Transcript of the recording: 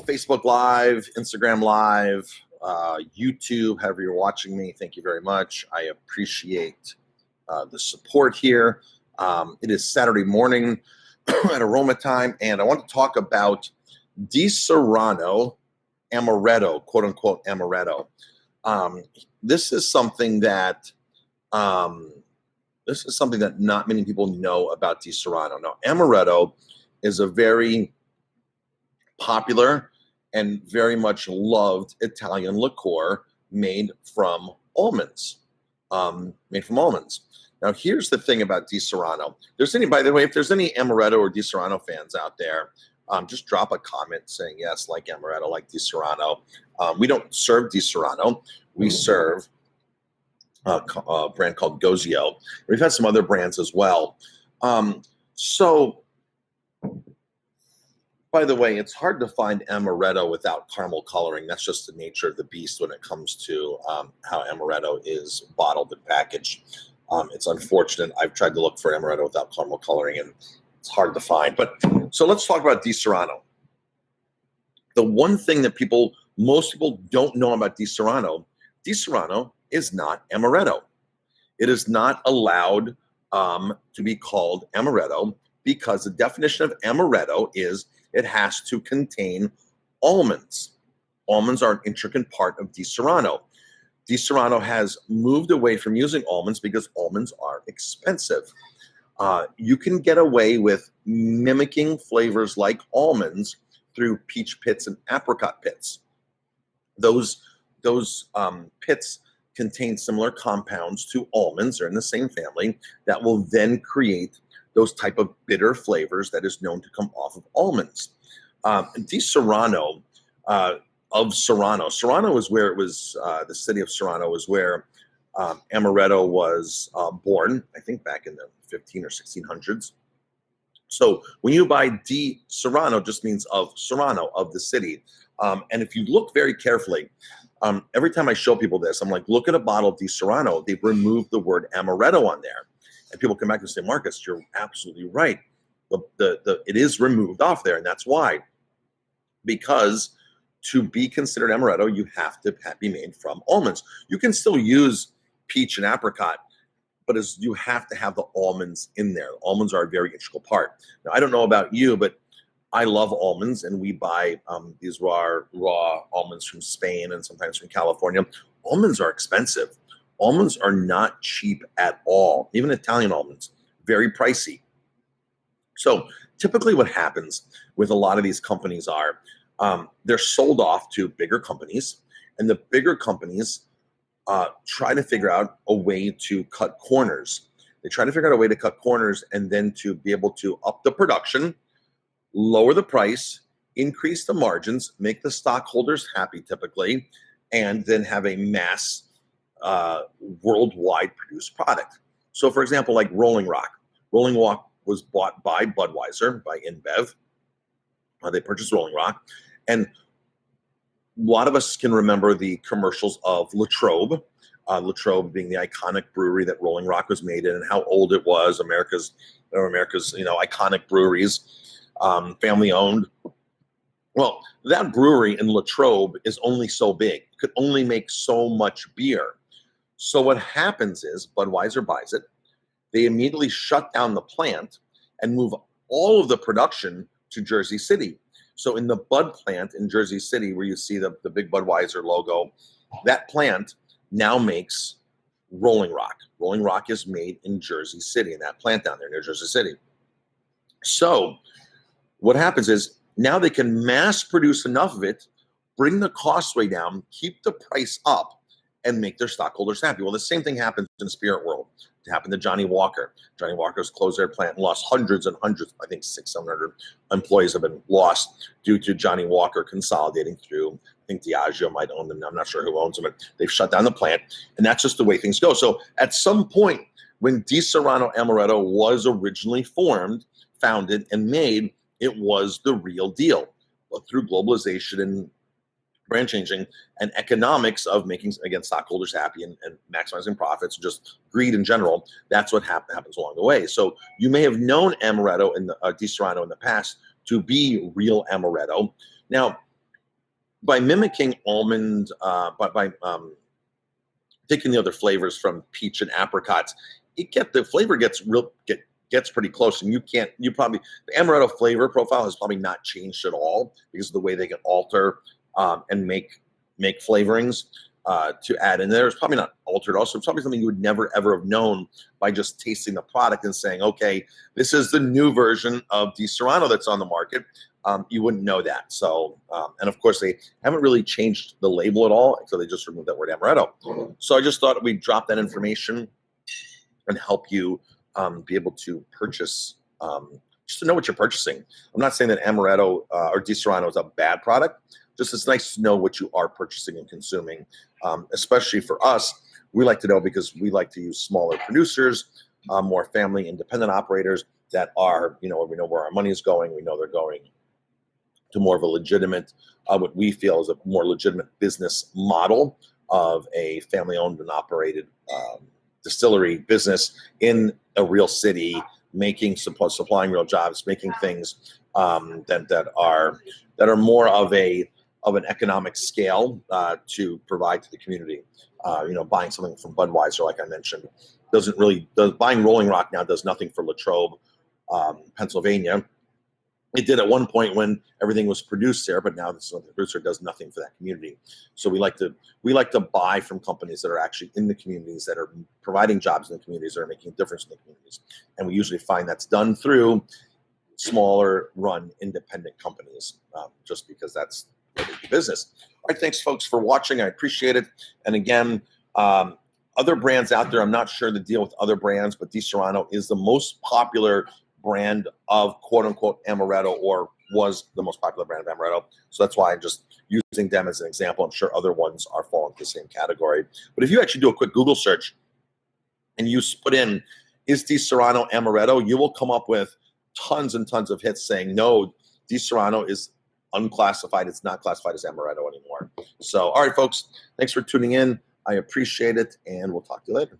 Facebook Live, Instagram Live, YouTube, however you're watching me. Thank you very much. I appreciate the support here. It is Saturday morning at Aroma Time, and I want to talk about DiSaronno Amaretto, quote unquote Amaretto. This is something that not many people know about DiSaronno. Now, Amaretto is a very popular and very much loved Italian liqueur made from almonds. Now, here's the thing about DiSaronno. By the way, if there's any Amaretto or DiSaronno fans out there, just drop a comment saying, yes, like Amaretto, like DiSaronno. We don't serve DiSaronno. We serve a brand called Gozio. We've had some other brands as well. By the way, it's hard to find Amaretto without caramel coloring. That's just the nature of the beast when it comes to how Amaretto is bottled and packaged. It's unfortunate. I've tried to look for Amaretto without caramel coloring, and it's hard to find. So let's talk about DiSaronno. The one thing that most people don't know about DiSaronno is not Amaretto. It is not allowed to be called Amaretto because the definition of Amaretto is it has to contain almonds. Almonds are an intricate part of DiSaronno. DiSaronno has moved away from using almonds because almonds are expensive. You can get away with mimicking flavors like almonds through peach pits and apricot pits. Those pits contain similar compounds to almonds, they're in the same family, that will then create those type of bitter flavors that is known to come off of almonds. DiSaronno of Serrano is where it was, the city of Serrano is where Amaretto was born, I think back in the 15 or 1600s. So when you buy DiSaronno, just means of Serrano, of the city. And if you look very carefully, every time I show people this, I'm like, look at a bottle of DiSaronno. They've removed the word Amaretto on there. And people come back and say, Marcus, you're absolutely right. It is removed off there, and that's why. Because to be considered Amaretto, you have to be made from almonds. You can still use peach and apricot, but you have to have the almonds in there. Almonds are a very integral part. Now, I don't know about you, but I love almonds, and we buy these raw almonds from Spain and sometimes from California. Almonds are expensive. Almonds are not cheap at all. Even Italian almonds, very pricey. So typically what happens with a lot of these companies are they're sold off to bigger companies, and the bigger companies try to figure out a way to cut corners. They try to figure out a way to cut corners and then to be able to up the production, lower the price, increase the margins, make the stockholders happy typically, and then have a mass worldwide produced product. So for example, like Rolling Rock. Rolling Rock was bought by Budweiser, by InBev. They purchased Rolling Rock. And a lot of us can remember the commercials of Latrobe. Latrobe being the iconic brewery that Rolling Rock was made in, and how old it was. America's iconic breweries, family owned. Well, that brewery in Latrobe is only so big. It could only make so much beer. So what happens is Budweiser buys it. They immediately shut down the plant and move all of the production to Jersey City. So in the Bud plant in Jersey City, where you see the big Budweiser logo, that plant now makes Rolling Rock. Rolling Rock is made in Jersey City, in that plant down there near Jersey City. So what happens is now they can mass produce enough of it, bring the cost way down, keep the price up, and make their stockholders happy. Well, the same thing happens in the spirit world. It happened to Johnny Walker. Johnny Walker's closed their plant and lost hundreds and hundreds, I think 600-700 employees have been lost due to Johnny Walker consolidating through, I think Diageo might own them. I'm not sure who owns them, but they've shut down the plant, and that's just the way things go. So at some point, when DiSaronno Amaretto was originally founded and made, it was the real deal. But through globalization and brand changing and economics of making, again, stockholders happy and maximizing profits, just greed in general, that's what happens along the way. So you may have known Amaretto and DiSaronno in the past to be real Amaretto. Now, by mimicking almond, by taking the other flavors from peach and apricots, the flavor gets pretty close, and you probably, the amaretto flavor profile has probably not changed at all because of the way they can alter and make flavorings to add in there. It's probably not altered. Also, it's probably something you would never ever have known by just tasting the product and saying, okay, this is the new version of DiSaronno that's on the market. You wouldn't know that. So, and of course, they haven't really changed the label at all, so they just removed that word amaretto. So I just thought we'd drop that information and help you be able to purchase, just to know what you're purchasing. I'm not saying that amaretto or DiSaronno is a bad product. Just it's nice to know what you are purchasing and consuming, especially for us. We like to know because we like to use smaller producers, more family independent operators that are, we know where our money is going. We know they're going to more of a legitimate, what we feel is a more legitimate business model of a family-owned and operated distillery business in a real city, supplying real jobs, making things that are more of an economic scale to provide to the community. Buying something from Budweiser, like I mentioned, buying Rolling Rock now does nothing for Latrobe, Pennsylvania. It did at one point when everything was produced there, but now the producer does nothing for that community. So we like to buy from companies that are actually in the communities, that are providing jobs in the communities, that are making a difference in the communities. And we usually find that's done through smaller run independent companies, just because that's where they do business. All right, thanks folks for watching. I appreciate it. And again, other brands out there, I'm not sure the deal with other brands, but DiSaronno is the most popular brand of quote unquote amaretto, or was the most popular brand of amaretto. So that's why I'm just using them as an example. I'm sure other ones are falling into the same category. But if you actually do a quick Google search and you put in, is DiSaronno amaretto, you will come up with tons and tons of hits saying, no, DiSaronno is unclassified. It's not classified as amaretto anymore. So, all right, folks, thanks for tuning in. I appreciate it, and we'll talk to you later.